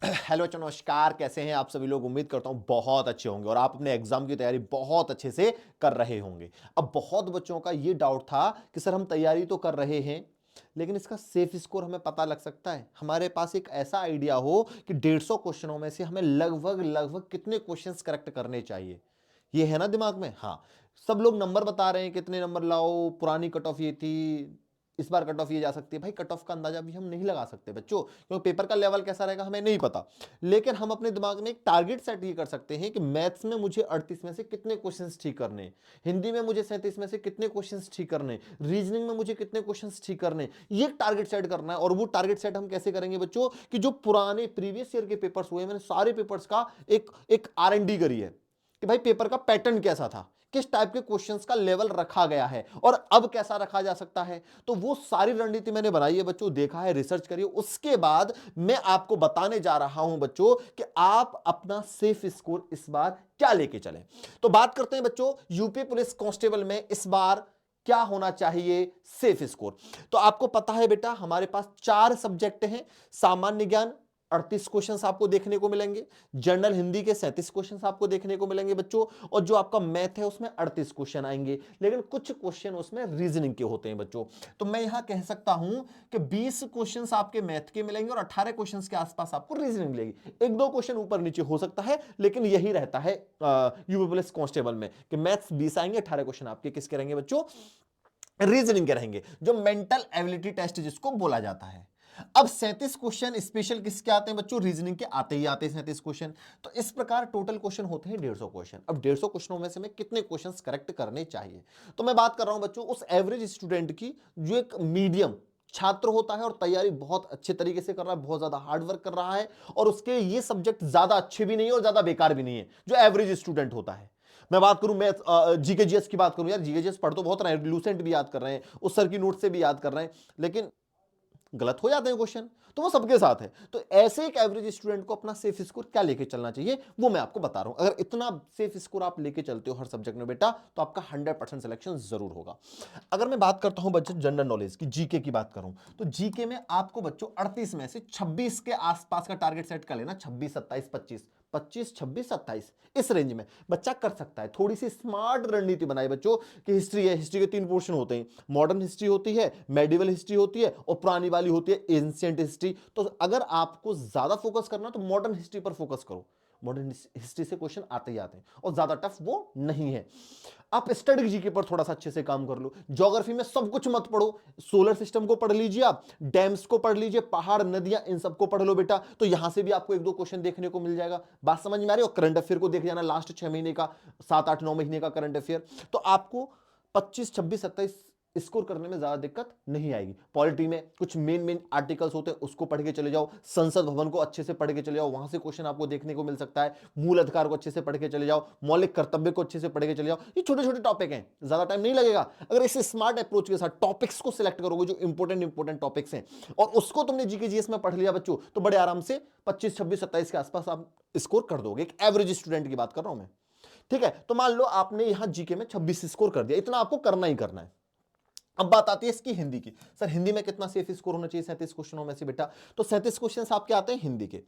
Hello बच्चों, नमस्कार। कैसे हैं आप सभी लोग? उम्मीद करता हूं बहुत अच्छे होंगे और आप अपने एग्जाम की तैयारी बहुत अच्छे से कर रहे होंगे। अब बहुत बच्चों का ये डाउट था कि सर हम तैयारी तो कर रहे हैं लेकिन इसका सेफ स्कोर हमें पता लग सकता है। हमारे पास एक ऐसा आइडिया हो कि 150 क्वेश्चनों में से हमें लगभग लगभग कितने क्वेश्चंस करेक्ट करने चाहिए, ये है ना दिमाग में। हाँ, सब लोग नंबर बता रहे हैं कितने नंबर लाओ, पुरानी कट ऑफ ये थी, इस बार कट ऑफ ये जा सकती है। भाई कट ऑफ का अंदाजा भी हम नहीं लगा सकते बच्चों, क्योंकि पेपर का लेवल कैसा रहेगा हमें नहीं पता। लेकिन हम अपने दिमाग में एक टारगेट सेट ये कर सकते हैं कि मैथ्स में मुझे 38 में से कितने क्वेश्चंस ठीक करने, हिंदी में मुझे 37 में से कितने क्वेश्चंस ठीक करने, रीजनिंग में मुझे कितने क्वेश्चंस ठीक करने, ये टारगेट सेट करना है। और वो टारगेट सेट हम कैसे करेंगे बच्चों कि जो पुराने प्रीवियस ईयर के पेपर्स हुए, मैंने सारे पेपर्स का एक R&D करी है कि भाई पेपर का पैटर्न कैसा था, किस टाइप के क्वेश्चंस का लेवल रखा गया है और अब कैसा रखा जा सकता है। तो वो सारी रणनीति मैंने बनाई है बच्चों, देखा है, रिसर्च करिए। उसके बाद मैं आपको बताने जा रहा हूं बच्चों कि आप अपना सेफ स्कोर इस बार क्या लेके चले। तो बात करते हैं बच्चों, यूपी पुलिस कांस्टेबल में इस बार क्या होना चाहिए सेफ स्कोर। तो आपको पता है बेटा, हमारे पास 4 सब्जेक्ट हैं। सामान्य ज्ञान 38 क्वेश्चंस आपको देखने को मिलेंगे, जनरल हिंदी के 37 क्वेश्चंस आपको देखने को मिलेंगे बच्चों, और जो आपका मैथ है उसमें 38 क्वेश्चन आएंगे। लेकिन कुछ क्वेश्चन उसमें रीजनिंग के होते हैं बच्चों। तो मैं यहां कह सकता हूं कि 20 क्वेश्चंस आपके मैथ के मिलेंगे और 18 क्वेश्चंस के आसपास आपको रीजनिंग मिलेगी। एक दो क्वेश्चन ऊपर नीचे हो सकता है, लेकिन यही रहता है यूपी पुलिस कांस्टेबल में कि मैथ्स 20 आएंगे, 18 क्वेश्चन आपके किसके रहेंगे बच्चों, रीजनिंग के रहेंगे, जो मेंटल एबिलिटी टेस्ट जिसको बोला जाता है। अब 37 क्वेश्चन स्पेशल किसके आते हैं बच्चों, रीजनिंग के आते ही आते हैं 37 क्वेश्चन। तो इस प्रकार टोटल क्वेश्चन होते हैं 150 क्वेश्चन। अब 150 क्वेश्चनों में से मैं कितने क्वेश्चंस करेक्ट करने चाहिए, तो मैं बात कर रहा हूं बच्चों उस एवरेज स्टूडेंट की जो एक मीडियम छात्र होता है और तैयारी बहुत अच्छे तरीके से कर रहा है, बहुत ज्यादा हार्ड वर्क कर रहा है, और उसके ये सब्जेक्ट ज्यादा अच्छे भी नहीं है और ज्यादा बेकार भी नहीं है, जो एवरेज स्टूडेंट होता है। मैं बात करूं, मैं जीके जीएस की बात करूं, यार जीके जीएस पढ़ तो बहुत रहे हैं, लूसेंट भी याद कर रहे हैं, उस सर की नोट से भी याद कर रहे हैं, लेकिन गलत हो जाते हैं क्वेश्चन। तो वो सबके साथ है। तो ऐसे एक एवरेज स्टूडेंट को अपना सेफ स्कोर क्या लेके चलना चाहिए वो मैं आपको बता रहा हूं। अगर इतना सेफ स्कोर आप लेके चलते हो हर सब्जेक्ट में बेटा, तो आपका 100% सिलेक्शन जरूर होगा। अगर मैं बात करता हूं बच्चों जनरल नॉलेज की, जीके की बात करूं, तो जीके में आपको बच्चों 38 में से 26 के आसपास का टारगेट सेट कर लेना। 26, 27, 25, 25, 26, 27 इस रेंज में बच्चा कर सकता है। थोड़ी सी स्मार्ट रणनीति बनाई बच्चों कि हिस्ट्री है, हिस्ट्री के 3 पोर्शन होते हैं, मॉडर्न हिस्ट्री होती है, मेडिवल हिस्ट्री होती है और पुरानी वाली होती है एंशिएंट हिस्ट्री। तो अगर आपको ज्यादा फोकस करना तो मॉडर्न हिस्ट्री पर फोकस करो। मॉडर्न हिस्ट्री से क्वेश्चन आते ही आते हैं और ज्यादा टफ वो नहीं है। आप स्टैटिक जीके पर थोड़ा सा अच्छे से काम कर लो। ज्योग्राफी में सब कुछ मत पढ़ो, सोलर सिस्टम को पढ़ लीजिए, आप डैम्स को पढ़ लीजिए, पहाड़ नदियां इन सबको पढ़ लो बेटा, तो यहां से भी आपको एक दो क्वेश्चन देखने को मिल जाएगा। बात समझ में आ रही है? और करंट अफेयर को देख जाना, लास्ट 6 महीने का, 7, 8, 9 महीने का करंट अफेयर, तो आपको 25, 26, 27 स्कोर करने में ज्यादा दिक्कत नहीं आएगी। पॉलिटी में कुछ मेन मेन आर्टिकल्स होते हैं, उसको पढ़ के चले जाओ। संसद भवन को अच्छे से पढ़ के चले जाओ, वहां से क्वेश्चन आपको देखने को मिल सकता है। मूल अधिकार को अच्छे से पढ़ के चले जाओ, मौलिक कर्तव्य को अच्छे से पढ़ के चले जाओ। ये छोटे छोटे टॉपिक हैं, ज्यादा टाइम नहीं लगेगा अगर इस स्मार्ट अप्रोच के साथ टॉपिक्स को सिलेक्ट करोगे, जो इंपोर्टेंट टॉपिक्स हैं, और उसको तुमने जीके जीएस में पढ़ लिया बच्चों, तो बड़े आराम से 25, 26, 27 के आसपास आप स्कोर कर दोगे। एक एवरेज स्टूडेंट की बात कर रहा हूं मैं, ठीक है। तो मान लो आपने यहां जीके में 26 स्कोर कर दिया, इतना आपको करना ही करना है। अब बात आती है इसकी हिंदी की। सर हिंदी में कितना सेफ स्कोर होना चाहिए 37 क्वेश्चनों में से बेटा? तो 37 क्वेश्चन आपके आते हैं हिंदी के।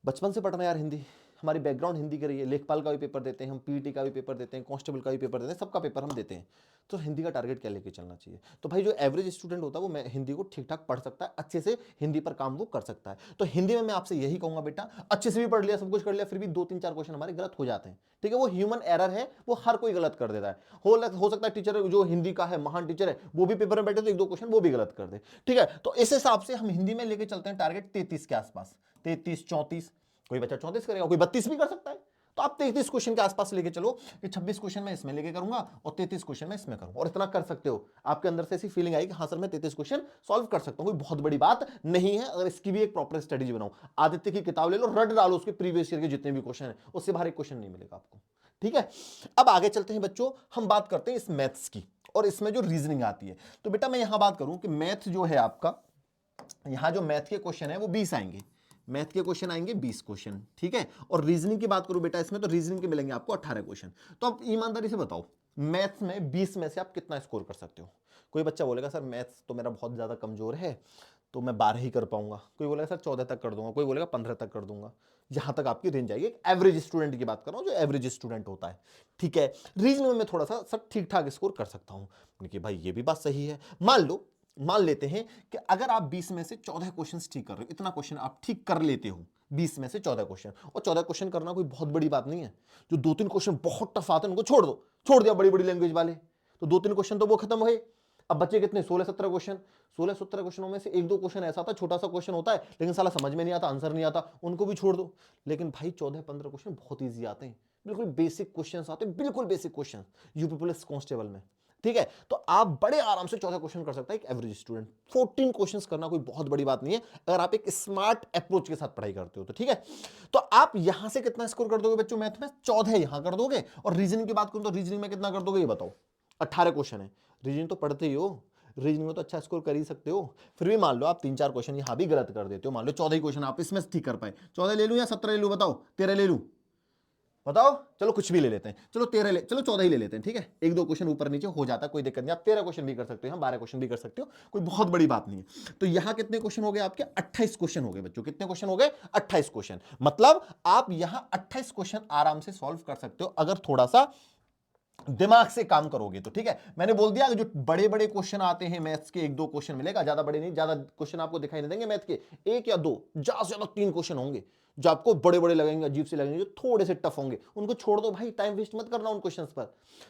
बचपन से पढ़ रहे हैं यार हिंदी, हमारी बैकग्राउंड हिंदी की रही है, लेखपाल का भी पेपर देते हैं हम, पीईटी का भी पेपर देते हैं, कांस्टेबल का भी पेपर देते हैं, सबका पेपर हम देते हैं। तो हिंदी का टारगेट क्या लेके चलना चाहिए? तो भाई जो एवरेज स्टूडेंट होता है वो मैं हिंदी को ठीक ठाक पढ़ सकता है, अच्छे से हिंदी पर काम वो कर सकता है। तो हिंदी में मैं आपसे यही कहूंगा बेटा, अच्छे से भी पढ़ लिया, सब कुछ कर लिया, फिर भी 2, 3, 4 क्वेश्चन हमारे गलत हो जाते हैं, ठीक है। वो ह्यूमन एरर है, वो हर कोई गलत कर देता है। हो सकता है टीचर जो हिंदी का है, महान टीचर है, वो भी पेपर में बैठे तो एक दो क्वेश्चन वो भी गलत कर दे, ठीक है। तो इस हिसाब से हम हिंदी में लेके चलते हैं टारगेट 33 के आसपास, 33, 34, कोई बच्चा 34 करेगा, कोई 32 भी कर सकता है। तो आप 33 क्वेश्चन के आसपास लेके चलो कि 26 क्वेश्चन मैं इसमें लेके करूंगा और 33 क्वेश्चन मैं इसमें करूंगा, और इतना कर सकते हो। आपके अंदर से ऐसी फीलिंग आएगी हाँ सर मैं 33 क्वेश्चन सॉल्व कर सकता हूं, कोई बहुत बड़ी बात नहीं है। अगर इसकी भी एक प्रॉपर स्ट्रेटेजी बनाओ, आदित्य की किताब ले लो, रट डालो उसके प्रीवियस ईयर के जितने भी क्वेश्चन है, उससे बाहर एक क्वेश्चन नहीं मिलेगा आपको, ठीक है। अब आगे चलते हैं बच्चों, हम बात करते हैं इस मैथ्स की, और इसमें जो रीजनिंग आती है। तो बेटा मैं यहां बात करूं कि मैथ जो है आपका, यहां जो मैथ के क्वेश्चन है वो 20 आएंगे, मैथ के क्वेश्चन आएंगे 20 क्वेश्चन, ठीक है। और रीजनिंग की बात करूं बेटा इसमें, तो रीजनिंग के मिलेंगे आपको 18 क्वेश्चन। तो आप ईमानदारी से बताओ, मैथ्स में 20 में से आप कितना स्कोर कर सकते हो? कोई बच्चा बोलेगा सर मैथ्स तो मेरा बहुत ज्यादा कमजोर है, तो मैं 12 ही कर पाऊंगा, कोई बोलेगा सर 14 तक कर दूंगा, कोई बोलेगा 15 तक कर दूंगा। यहां तक आपकी रेंज आएगी। एक एवरेज स्टूडेंट की बात कर रहा हूं, जो एवरेज स्टूडेंट होता है, ठीक है। रीजनिंग में मैं थोड़ा सा सर ठीक ठाक स्कोर कर सकता हूं। देखिए भाई ये भी बात सही है। मान लेते हैं कि अगर आप 20 में से 14 क्वेश्चन ठीक कर रहे हो, इतना क्वेश्चन आप ठीक कर लेते हो 20 में से 14 क्वेश्चन, और 14 क्वेश्चन करना कोई बहुत बड़ी बात नहीं है। जो 2-3 क्वेश्चन बहुत टफ आते हैं उनको छोड़ दो, छोड़ दिया बड़ी बड़ी लैंग्वेज वाले, तो 2-3 क्वेश्चन तो वो खत्म हो गए। अब बच्चे कितने, 16-17 क्वेश्चन। 16-17 क्वेश्चनों में से 1-2 क्वेश्चन ऐसा था, छोटा सा क्वेश्चन होता है लेकिन साला समझ में नहीं आता, आंसर नहीं आता, उनको भी छोड़ दो। लेकिन भाई 14-15 क्वेश्चन बहुत ईजी आते हैं, बिल्कुल बेसिक क्वेश्चन आते हैं, बिल्कुल basic question UP police constable में, ठीक है। तो आप बड़े आराम से 14 क्वेश्चन कर सकता है एक एवरेज स्टूडेंट। 14 क्वेश्चंस करना कोई बहुत बड़ी बात नहीं है अगर आप एक स्मार्ट अप्रोच के साथ पढ़ाई करते हो तो, ठीक है। तो आप यहां से कितना स्कोर कर दोगे बच्चों मैथ में, 14 यहां कर दोगे। और रीजनिंग की बात करूं तो रीजनिंग में कितना कर दोगे ये बताओ। 18 क्वेश्चन है, रीजनिंग तो पढ़ते ही हो, रीजनिंग में तो अच्छा स्कोर कर ही सकते हो। फिर भी मान लो आप 3-4 क्वेश्चन यहां भी गलत कर देते हो, मान लो 14 क्वेश्चन आप इसमें ठीक कर पाए, 14 ले लूं या 17 ले लूं बताओ, 13 ले लूं बताओ, चलो कुछ भी ले लेते हैं, चलो 14 ही ले लेते हैं, ठीक है। 1-2 क्वेश्चन ऊपर नीचे हो जाता है, कोई दिक्कत नहीं, आप 13 क्वेश्चन भी कर सकते हो, 12 क्वेश्चन भी कर सकते हो, कोई बहुत बड़ी बात नहीं है। तो यहां कितने क्वेश्चन हो गए आपके, 28 क्वेश्चन हो गए बच्चों। कितने क्वेश्चन हो गए, 28 क्वेश्चन। मतलब आप यहां 28 क्वेश्चन आराम से सॉल्व कर सकते हो अगर थोड़ा सा दिमाग से काम करोगे तो, ठीक है। मैंने बोल दिया जो बड़े बड़े क्वेश्चन आते हैं मैथ्स के, 1-2 क्वेश्चन मिलेगा, ज्यादा बड़े नहीं, ज्यादा क्वेश्चन आपको दिखाई नहीं देंगे मैथ के, 1 या 2, ज्यादा से ज्यादा 3 क्वेश्चन होंगे जो आपको बड़े बड़े लगेंगे, अजीब से लगेंगे, जो थोड़े से टफ होंगे, उनको छोड़ दो भाई, टाइम वेस्ट मत करना उन क्वेश्चंस पर।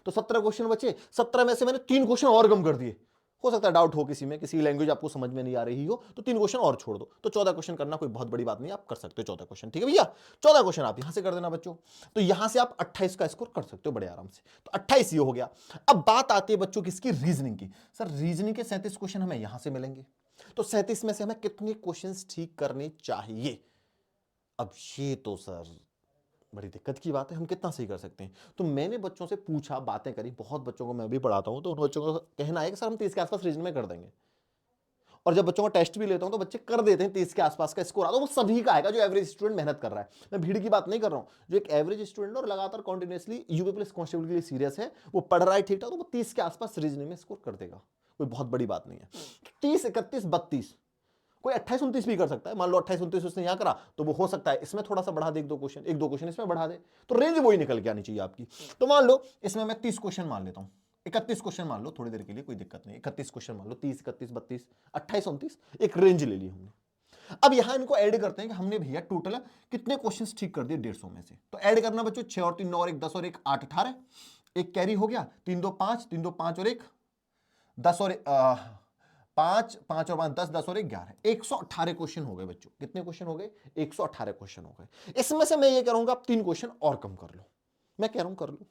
तो 17 क्वेश्चन बचे, 17 में से मैंने 3 क्वेश्चन और कम कर दिए। हो सकता है डाउट हो किसी में, किसी लैंग्वेज आपको समझ में नहीं आ रही हो, तो 3 क्वेश्चन और छोड़ दो, तो 14 क्वेश्चन करना कोई बहुत बड़ी बात नहीं, आप कर सकते हो 14 क्वेश्चन, ठीक है भैया। 14 क्वेश्चन आप यहां से कर देना बच्चों, तो यहां से आप 28 का स्कोर कर सकते हो बड़े आराम से। तो 28 ये हो गया। अब बात आती है बच्चों किसकी, रीजनिंग की। सर रीजनिंग के 37 क्वेश्चन हमें यहां से मिलेंगे, तो 37 में से हमें कितने क्वेश्चन ठीक करने चाहिए। अब ये तो सर बड़ी दिक्कत की बात है, हम कितना सही कर सकते हैं। तो मैंने बच्चों से पूछा, बातें करी, बहुत बच्चों को मैं भी पढ़ाता हूं, तो उन बच्चों का कहना है कि सर हम 30 के आसपास रीजनिंग में कर देंगे। और जब बच्चों का टेस्ट भी लेता हूं तो बच्चे कर देते हैं, 30 के आसपास का स्कोर आता है। वो सभी का आएगा जो एवरेज स्टूडेंट मेहनत कर रहा है, मैं भीड़ की बात नहीं कर रहा हूं। जो एक एवरेज स्टूडेंट और लगातार कंटिन्यूअसली यूपी पुलिस कांस्टेबल के लिए सीरियस है, वो पढ़ रहा है ठीक ठाक, तो वो 30 के आसपास रीजनिंग में स्कोर कर देगा, कोई बहुत बड़ी बात नहीं है। 30, 31, 32, कोई 28-29 भी कर सकता है। मान लो 28-29 उसने यहां करा, तो वो हो सकता है इसमें थोड़ा सा बढ़ा दे, 1-2 क्वेश्चन, 1-2 क्वेश्चन इसमें बढ़ा दे, तो रेंज वही निकल के आनी चाहिए आपकी। तो मान लो इसमें मैं 30 क्वेश्चन मान लेता हूं, 31 क्वेश्चन मान लो थोड़ी देर के लिए, कोई दिक्कत नहीं, 31 क्वेश्चन मान लो, 30, 31, 32, 28-29, एक रेंज ले ली हमने। अब यहां इनको ऐड करते हैं कि हमने भैया टोटल कितने क्वेश्चंस ठीक कर दिए 150 में से। तो ऐड करना बच्चों, 6 और 3 9 और 1 10 और 1 8 18, एक कैरी हो गया, 3 2 5, 3 2 5 और 1 10 और 5 5 और 5 10, 10 और 1 11, 118 क्वेश्चन हो गए बच्चों। कितने क्वेश्चन हो गए, 118 क्वेश्चन हो गए। इसमें से मैं ये करूंगा आप 3 क्वेश्चन और कम कर लो, मैं कह रहा हूं कर लो।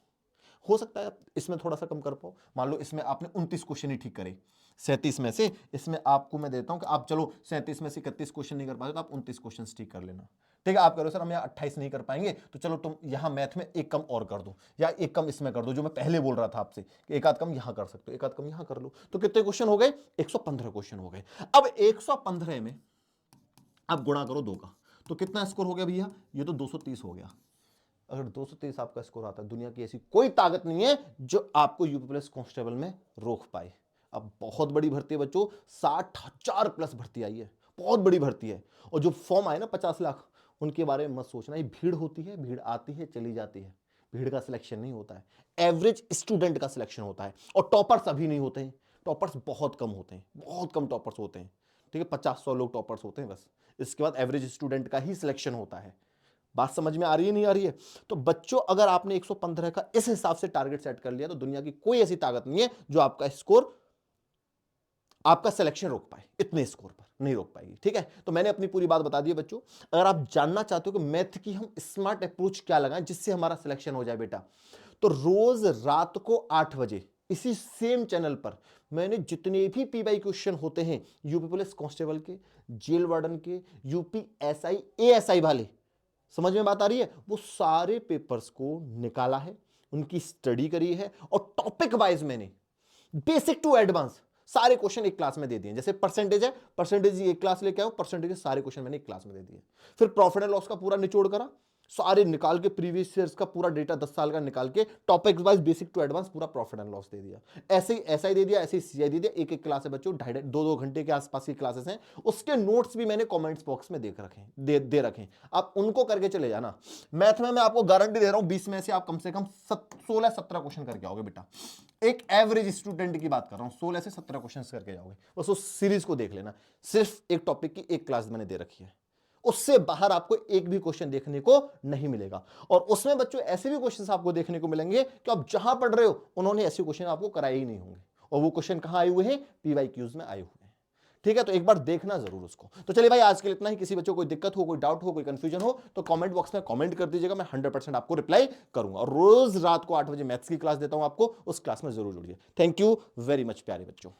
हो सकता है आप इसमें थोड़ा सा कम कर पाओ, मान लो इसमें आपने 29 क्वेश्चन ही ठीक करे 37 में से, इसमें आपको मैं देता हूं कि आप चलो 37 में से 31 क्वेश्चन नहीं कर पाते तो आप 29 क्वेश्चन ठीक कर लेना, ठीक है। आप करो सर हम यहाँ 28 नहीं कर पाएंगे, तो चलो तुम यहां मैथ में एक कम और कर दो, या एक कम इसमें कर दो, जो मैं पहले बोल रहा था आपसे कि एक आध कम यहां कर सकते हो, एक आध कम यहां कर लो। तो कितने क्वेश्चन हो गए, 115 क्वेश्चन हो गए। अब 115 में आप गुणा करो 2 का, तो कितना स्कोर हो गया भैया, ये तो 230 हो गया। अगर 223 आपका स्कोर आता है, दुनिया की ऐसी कोई ताकत नहीं है जो आपको यूपी पुलिस कांस्टेबल में रोक पाए। अब बहुत बड़ी भर्ती है बच्चों, 60,000 प्लस भर्ती आई है, बहुत बड़ी भर्ती है। और जो फॉर्म आए ना 50 लाख, उनके बारे में मत सोचना, ये भीड़ होती है, भीड़ आती है चली जाती है, भीड़ का सिलेक्शन नहीं होता है, एवरेज स्टूडेंट का सिलेक्शन होता है। और टॉपर्स अभी नहीं होते हैं, टॉपर्स बहुत कम होते हैं, बहुत कम टॉपर्स होते हैं, ठीक है। 50-100 लोग टॉपर्स होते हैं बस, इसके बाद एवरेज स्टूडेंट का ही सिलेक्शन होता है। बात समझ में आ रही है नहीं आ रही है। तो बच्चों अगर आपने 115 का इस हिसाब से टारगेट सेट कर लिया, तो दुनिया की कोई ऐसी ताकत नहीं है जो आपका स्कोर, आपका सिलेक्शन रोक पाए, इतने स्कोर पर नहीं रोक पाएगी, ठीक है। तो मैंने अपनी पूरी बात बता दी है बच्चों। अगर आप जानना चाहते हो कि मैथ की हम स्मार्ट अप्रोच क्या लगाएं जिससे हमारा सिलेक्शन हो जाए बेटा, तो रोज रात को 8 बजे इसी सेम चैनल पर मैंने जितने भी पीवाई क्वेश्चन होते हैं यूपी पुलिस कांस्टेबल के, जेल वार्डन के, यूपी एसआई एएसआई वाले, समझ में बात आ रही है, वो सारे पेपर्स को निकाला है, उनकी स्टडी करी है, और टॉपिक वाइज मैंने बेसिक टू एडवांस सारे क्वेश्चन एक क्लास में दे दिए। जैसे परसेंटेज है, परसेंटेज एक क्लास लेके आओ, परसेंटेज सारे क्वेश्चन मैंने एक क्लास में दे दिए। फिर प्रॉफिट एंड लॉस का पूरा निचोड़ करा, सारे निकाल के प्रीवियस ईयर्स का पूरा डेटा 10 साल का निकाल के topic wise basic to advance पूरा प्रॉफिट एंड लॉस दे दिया। ऐसे ही ऐसा ही दे दिया, ऐसे ही सीआई दे दिया। एक एक क्लास है बच्चों, 2.5 घंटे के आसपास की क्लासेस हैं, उसके नोट्स भी मैंने कमेंट्स बॉक्स में देख रखे दे रखे, आप उनको करके चले जाना। मैथ में मैं आपको गारंटी दे रहा हूं 20 में से आप कम से कम 16-17 क्वेश्चन करके आओगे बेटा। एक एवरेज स्टूडेंट की बात कर रहा हूं, 16 से 17 क्वेश्चन करके जाओगे। बस उस सीरीज को देख लेना, सिर्फ एक टॉपिक की एक क्लास मैंने दे रखी है, उससे बाहर आपको एक भी क्वेश्चन देखने को नहीं मिलेगा। और उसमें बच्चों ऐसे भी क्वेश्चंस आपको देखने को मिलेंगे कि आप जहां पढ़ रहे हो उन्होंने ऐसे क्वेश्चन आपको कराए ही नहीं होंगे, और वो क्वेश्चन कहां आए हुए हैं, पीवाईक्यूज में आए हुए हैं। ठीक है, तो एक बार देखना जरूर उसको। तो चलिए भाई, आज के लिए इतना ही। किसी बच्चों को कोई दिक्कत हो, कोई डाउट हो, कोई कंफ्यूजन हो तो कमेंट बॉक्स में कमेंट कर दीजिएगा, मैं 100% आपको रिप्लाई करूंगा। और रोज रात को 8 बजे मैथ्स की क्लास देता हूं आपको, उस क्लास में जरूर जुड़िए। थैंक यू वेरी मच प्यारे बच्चों।